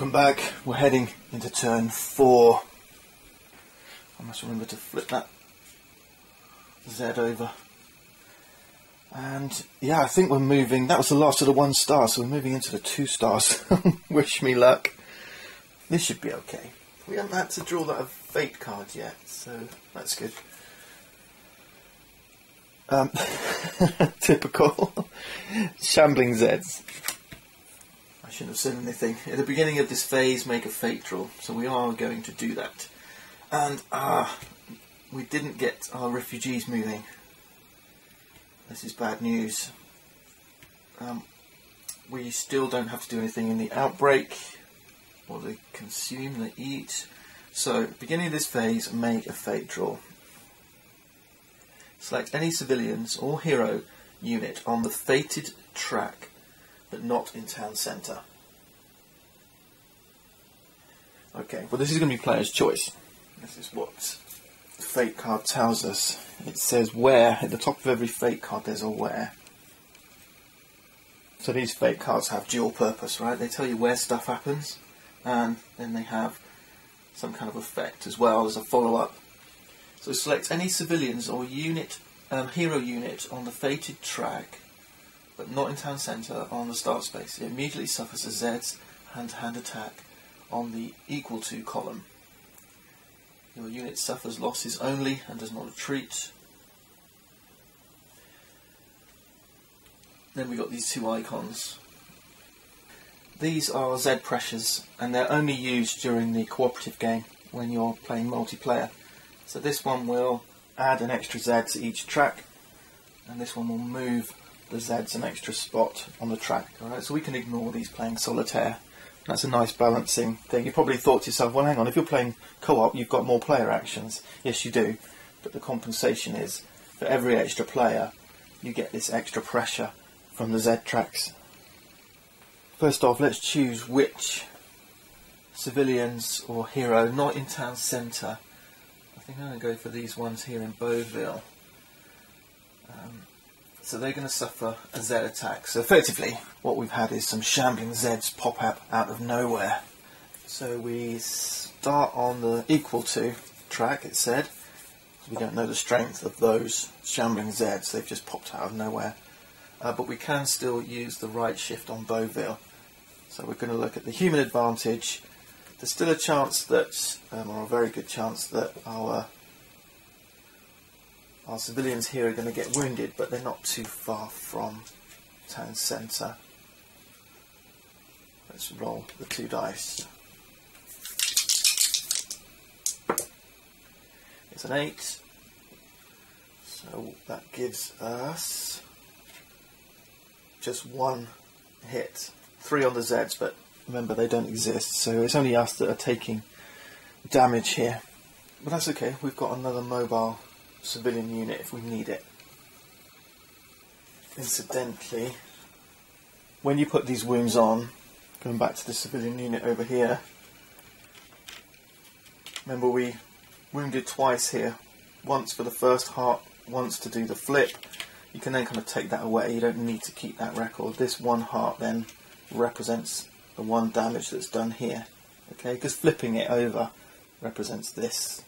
Welcome back. We're heading into turn 4. I must remember to flip that Z over. And yeah, I think we're moving. That was the last of the 1 star, so we're moving into the 2 stars. Wish me luck. This should be okay. We haven't had to draw that fate card yet, so that's good. Typical. Shambling Zeds. I shouldn't have said anything. At the beginning of this phase, make a fate draw. So we are going to do that. And we didn't get our refugees moving. This is bad news. We still don't have to do anything in the outbreak. Or they consume, they eat. So, beginning of this phase, make a fate draw. Select any civilians or hero unit on the fated track, but not in town centre. Okay, well this is going to be player's choice. This is what the fate card tells us. It says where, at the top of every fate card there's a where. So these fate cards have dual purpose, right? They tell you where stuff happens, and then they have some kind of effect as well as a follow-up. So select any civilians or unit, hero unit on the fated track, but not in town centre, on the start space. It immediately suffers a Zeds hand-to-hand attack on the equal to column. Your unit suffers losses only and does not retreat. Then we got these 2 icons. These are Z pressures, and they're only used during the cooperative game when you're playing multiplayer. So this one will add an extra Z to each track, and this one will move the Zs an extra spot on the track. Alright, so we can ignore these playing solitaire. That's a nice balancing thing. You probably thought to yourself, well hang on, if you're playing co-op you've got more player actions. Yes you do, but the compensation is for every extra player you get this extra pressure from the Z tracks. First off, let's choose which civilians or hero not in town centre. I think I'm going to go for these ones here in Beauville. So they're going to suffer a Z attack. So effectively what we've had is some shambling Zeds pop up out of nowhere. So we start on the equal to track, it said. We don't know the strength of those shambling Zeds, they've just popped out of nowhere. But we can still use the right shift on Beauville. So we're going to look at the human advantage. There's still a chance that, or a very good chance that our civilians here are going to get wounded, but they're not too far from town centre. Let's roll the 2 dice. It's an 8, so that gives us just 1 hit. 3 on the Zeds, but remember they don't exist, so it's only us that are taking damage here. But that's okay, we've got another mobile civilian unit if we need it. Incidentally, when you put these wounds on, going back to the civilian unit over here, remember we wounded twice here, once for the first heart, once to do the flip. You can then kind of take that away, you don't need to keep that record. This 1 heart then represents the 1 damage that's done here, okay, because flipping it over represents this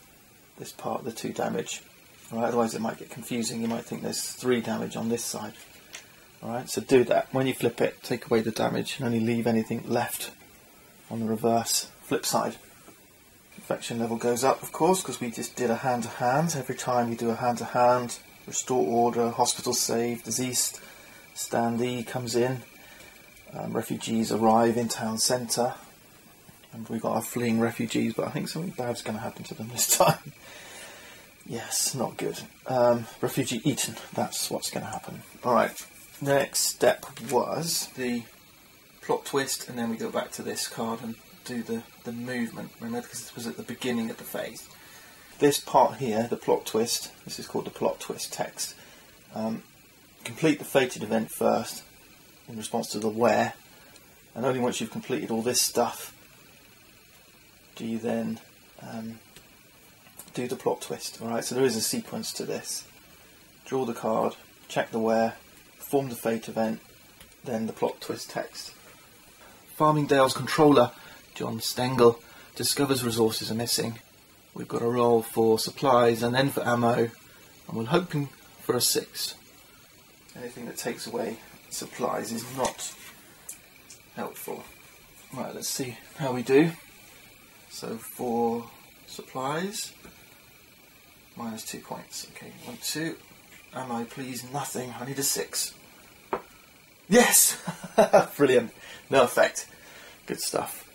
part of the 2 damage. Alright, otherwise it might get confusing, you might think there's 3 damage on this side. Alright, so do that. When you flip it, take away the damage and only leave anything left on the reverse flip side. Infection level goes up, of course, because we just did a hand-to-hand. Every time you do a hand-to-hand, restore order, hospital save, disease standee comes in. Refugees arrive in town centre, and we've got our fleeing refugees, but I think something bad's going to happen to them this time. Yes, not good. Refugee eaten, that's what's going to happen. Alright, next step was the plot twist, and then we go back to this card and do the movement, remember, because this was at the beginning of the phase. This part here, the plot twist, this is called the plot twist text. Complete the fated event first, in response to the where, and only once you've completed all this stuff do you then do the plot twist. Alright, so there is a sequence to this. Draw the card, check the where, perform the fate event, then the plot twist text. Farmingdale's controller John Stengel discovers resources are missing. We've got a roll for supplies and then for ammo, and we're hoping for a 6. Anything that takes away supplies is not helpful. Right, let's see how we do. So for supplies, -2 points. Okay, 1, 2. Ammo, please, nothing. I need a 6. Yes! Brilliant. No effect. Good stuff.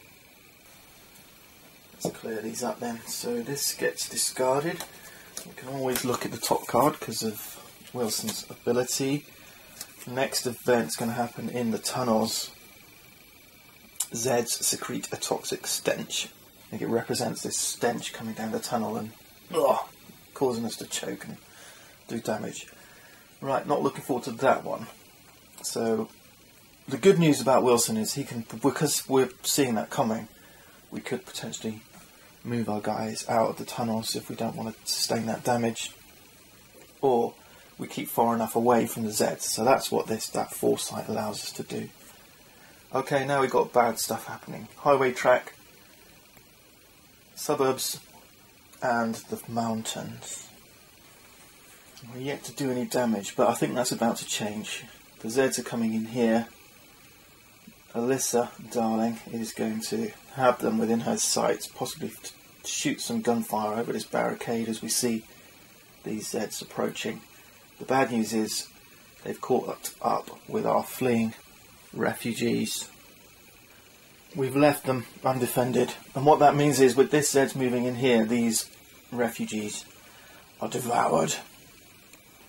Let's clear these up then. So this gets discarded. You can always look at the top card because of Wilson's ability. The next event's going to happen in the tunnels. Zeds secrete a toxic stench. I think it represents this stench coming down the tunnel and causing us to choke and do damage. Right, not looking forward to that one. So the good news about Wilson is he can, because we're seeing that coming, we could potentially move our guys out of the tunnels if we don't want to sustain that damage, or we keep far enough away from the Zeds. So that's what that foresight allows us to do. Okay, now we've got bad stuff happening. Highway track, suburbs, and the mountains. We're yet to do any damage, but I think that's about to change. The Zeds are coming in here. Alyssa, darling, is going to have them within her sights, possibly shoot some gunfire over this barricade as we see these Zeds approaching. The bad news is they've caught up with our fleeing refugees. We've left them undefended, and what that means is with this Zeds moving in here, these refugees are devoured.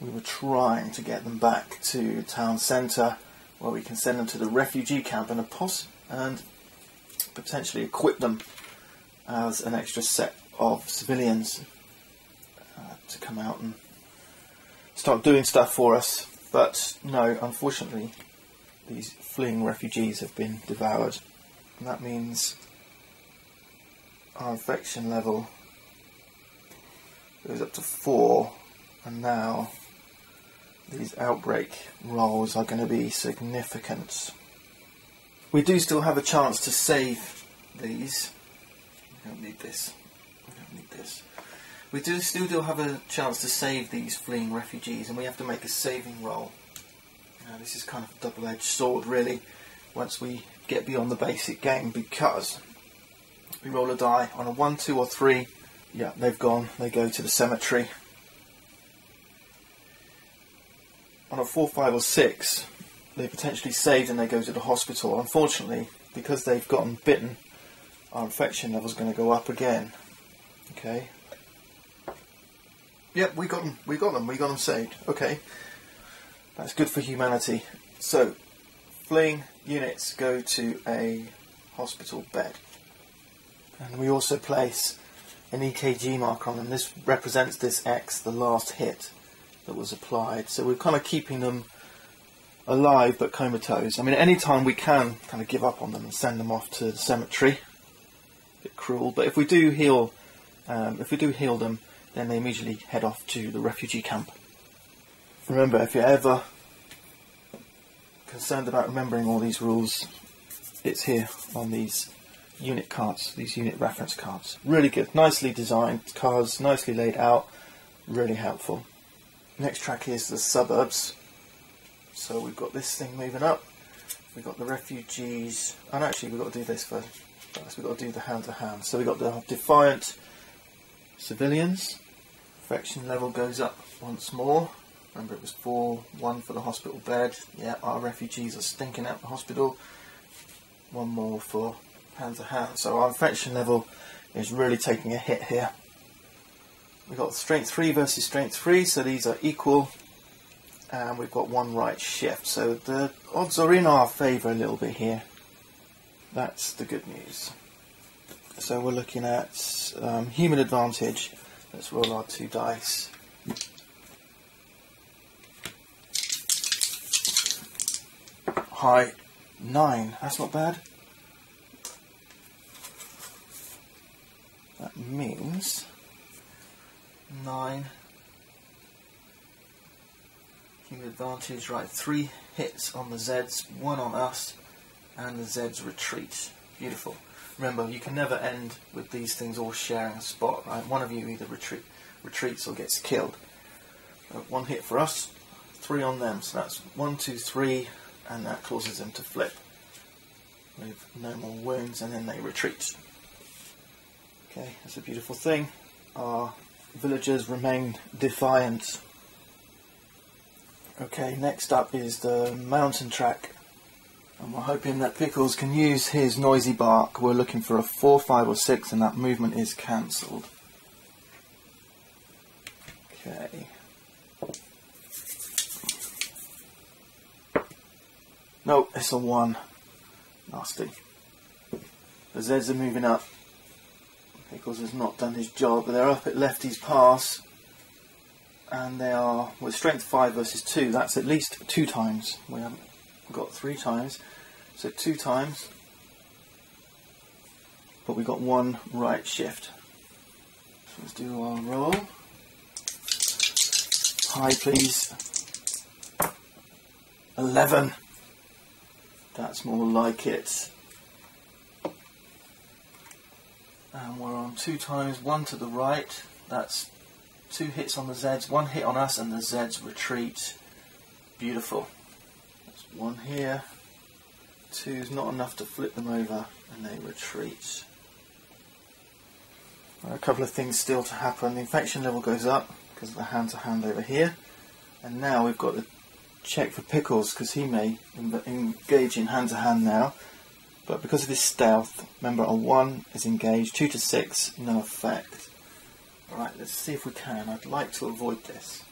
We were trying to get them back to town centre where we can send them to the refugee camp and potentially equip them as an extra set of civilians to come out and start doing stuff for us. But no, unfortunately, these fleeing refugees have been devoured. And that means our infection level goes up to 4, and now these outbreak rolls are going to be significant. We do still have a chance to save these. We don't need this. We don't need this. We do still have a chance to save these fleeing refugees, and we have to make a saving roll. Now, this is kind of a double-edged sword, really, once we get beyond the basic game, because we roll a die on a 1, 2 or 3. Yeah, they've gone. They go to the cemetery. On a 4, 5 or 6, they potentially saved and they go to the hospital. Unfortunately, because they've gotten bitten, our infection level's going to go up again. Okay. Yep, we got them. We got them saved. Okay. That's good for humanity. So, fleeing units go to a hospital bed. And we also place an EKG mark on them. This represents this X, the last hit that was applied. So we're kind of keeping them alive but comatose. I mean, at any time we can kind of give up on them and send them off to the cemetery. A bit cruel, but if we do heal them, then they immediately head off to the refugee camp. Remember, if you're ever concerned about remembering all these rules, it's here on these unit cards, these unit reference cards. Really good, nicely designed cards, nicely laid out, really helpful. Next track is the suburbs. So we've got this thing moving up, we've got the refugees, and actually we've got to do this first. We've got to do the hand-to-hand. So we've got the defiant civilians. Infection level goes up once more. Remember, it was 4, 1 for the hospital bed. Yeah, our refugees are stinking out the hospital. 1 more for hand-to-hand. So our infection level is really taking a hit here. We've got strength 3 versus strength 3, so these are equal. And we've got 1 right shift. So the odds are in our favour a little bit here. That's the good news. So we're looking at human advantage. Let's roll our 2 dice. High 9. That's not bad. That means 9. Human advantage, right, 3 hits on the Zeds, 1 on us, and the Zeds retreat. Beautiful. Remember, you can never end with these things all sharing a spot, right? One of you either retreats or gets killed. One hit for us, 3 on them, so that's 1, 2, 3, and that causes them to flip with no more wounds, and then they retreat. Okay, that's a beautiful thing. Our villagers remain defiant. Okay, next up is the mountain track. And we're hoping that Pickles can use his noisy bark. We're looking for a 4, 5 or 6 and that movement is cancelled. Okay. No, it's a 1. Nasty. The Zeds are moving up. Pickles has not done his job, but they're up at Lefty's Pass. And they are with strength 5 versus 2. That's at least 2 times. We haven't got 3 times. So 2 times. But we got 1 right shift. So let's do our roll. High, please. 11. That's more like it. And we're on 2 times, 1 to the right. That's 2 hits on the Zeds, 1 hit on us, and the Zeds retreat. Beautiful. That's 1 here. 2's not enough to flip them over, and they retreat. There are a couple of things still to happen. The infection level goes up because of the hand-to-hand over here. And now we've got to check for Pickles because he may engage in hand-to-hand now. But because of his stealth, remember a 1 is engaged, 2 to 6, no effect. Alright, let's see if we can. I'd like to avoid this.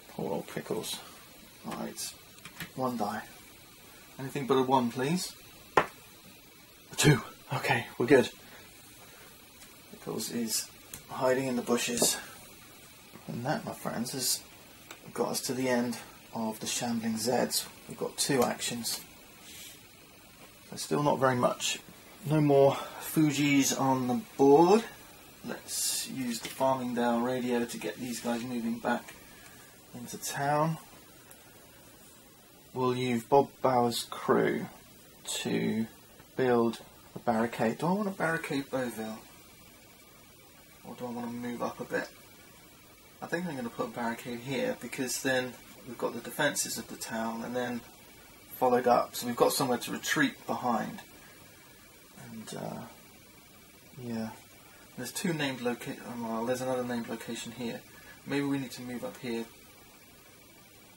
Poor old Pickles. Right, 1 die. Anything but a 1, please. A 2. Okay, we're good. Pickles is hiding in the bushes. And that, my friends, has got us to the end of the Shambling Zeds. We've got 2 actions. So still not very much. No more Fujis on the board. Let's use the Farmingdale radio to get these guys moving back into town. We'll use Bob Bauer's crew to build a barricade. Do I want to barricade Beauville? Or do I want to move up a bit? I think I'm going to put a barricade here because then we've got the defences of the town and then followed up. So we've got somewhere to retreat behind. And yeah. There's 2 named locations. Well, there's another named location here. Maybe we need to move up here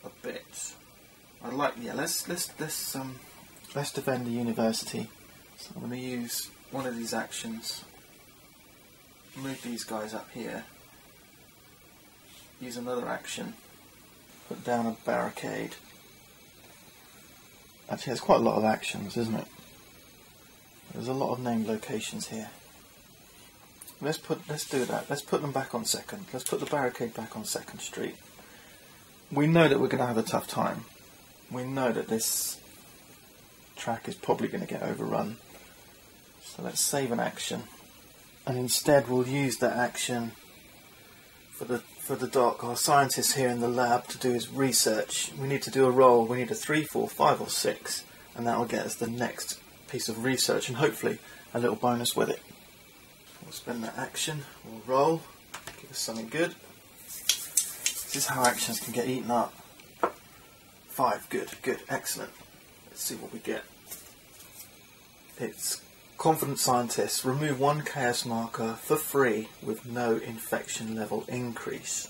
a bit. I'd like, yeah. Let's defend the university. So I'm going to use one of these actions. Move these guys up here. Use another action. Put down a barricade. Actually, there's quite a lot of actions, isn't it? There's a lot of named locations here. Let's do that. Let's put them back on 2nd. Let's put the barricade back on 2nd Street. We know that we're going to have a tough time. We know that this track is probably going to get overrun. So let's save an action. And instead we'll use that action for the doc. Our scientist here in the lab to do his research. We need to do a roll. We need a 3, 4, 5 or 6. And that will get us the next piece of research and hopefully a little bonus with it. We'll spend that action, we'll roll, give us something good. This is how actions can get eaten up. 5, good, good, excellent. Let's see what we get. It's Confident Scientist. Remove 1 chaos marker for free with no infection level increase.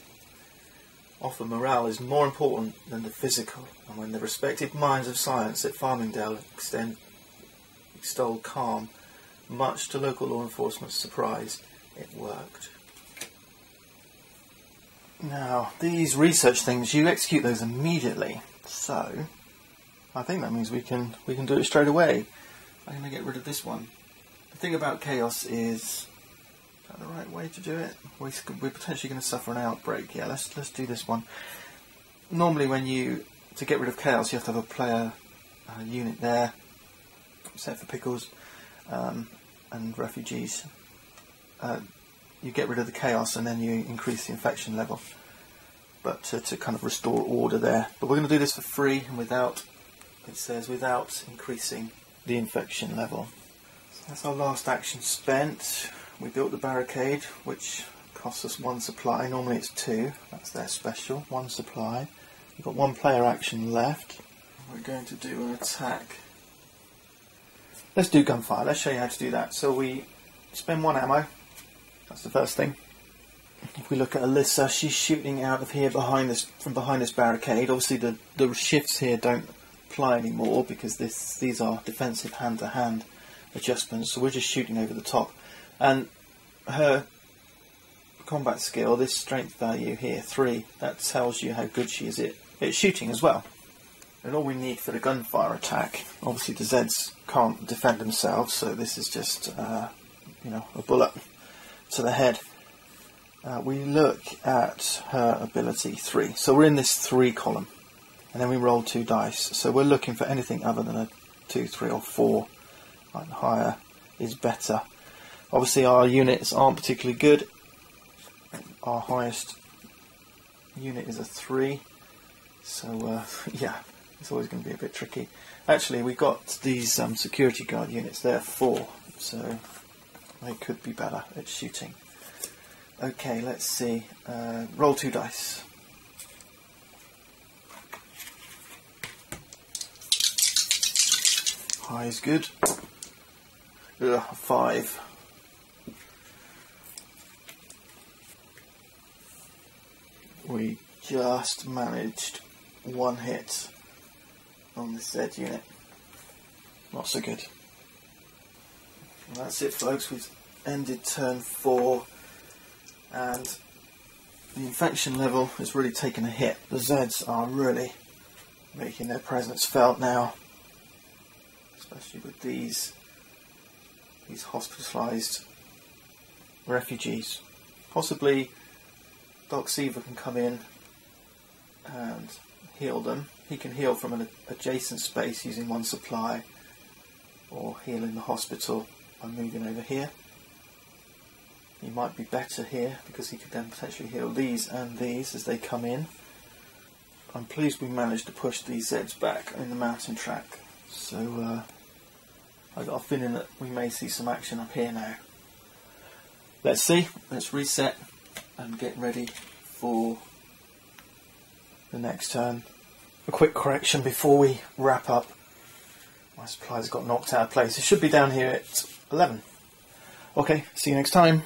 Offer morale is more important than the physical, and when the respected minds of science at Farmingdale extol calm, much to local law enforcement's surprise, it worked. Now, these research things, you execute those immediately, so I think that means we can do it straight away. I'm going to get rid of this one. The thing about chaos is that the right way to do it? We're potentially going to suffer an outbreak. Yeah, let's do this one. Normally, to get rid of chaos, you have to have a player unit there, except for Pickles. And refugees. You get rid of the chaos and then you increase the infection level, but to kind of restore order there. But we're going to do this for free and without increasing the infection level. That's our last action spent. We built the barricade, which costs us 1 supply. Normally it's 2. That's their special. 1 supply. We've got 1 player action left. We're going to do an attack. Let's do gunfire. Let's show you how to do that. So we spend 1 ammo. That's the first thing. If we look at Alyssa, she's shooting out of here from behind this barricade. Obviously the shifts here don't apply anymore because these are defensive hand-to-hand adjustments. So we're just shooting over the top. And her combat skill, this strength value here, 3, that tells you how good she is at shooting as well. And all we need for the gunfire attack, obviously the Zeds can't defend themselves, so this is just you know, a bullet to the head. We look at her ability 3, so we're in this 3 column, and then we roll 2 dice. So we're looking for anything other than a 2, 3 or 4, and higher is better. Obviously our units aren't particularly good. Our highest unit is a 3, so yeah, it's always going to be a bit tricky. Actually, we've got these security guard units, they're 4, so they could be better at shooting. Okay, let's see. Roll 2 dice. High is good. Ugh, 5. We just managed 1 hit on the Zed unit. Not so good. And that's it, folks. We've ended turn 4, and the infection level has really taken a hit. The Zeds are really making their presence felt now, especially with these hospitalised refugees. Possibly Doc Seaver can come in and heal them. He can heal from an adjacent space using 1 supply, or heal in the hospital by moving over here. He might be better here because he could then potentially heal these and these as they come in. I'm pleased we managed to push these Zeds back in the mountain track, so I've got a feeling that we may see some action up here now. Let's see, let's reset and get ready for the next turn. A quick correction before we wrap up. My supplies got knocked out of place. It should be down here at 11. Okay, see you next time.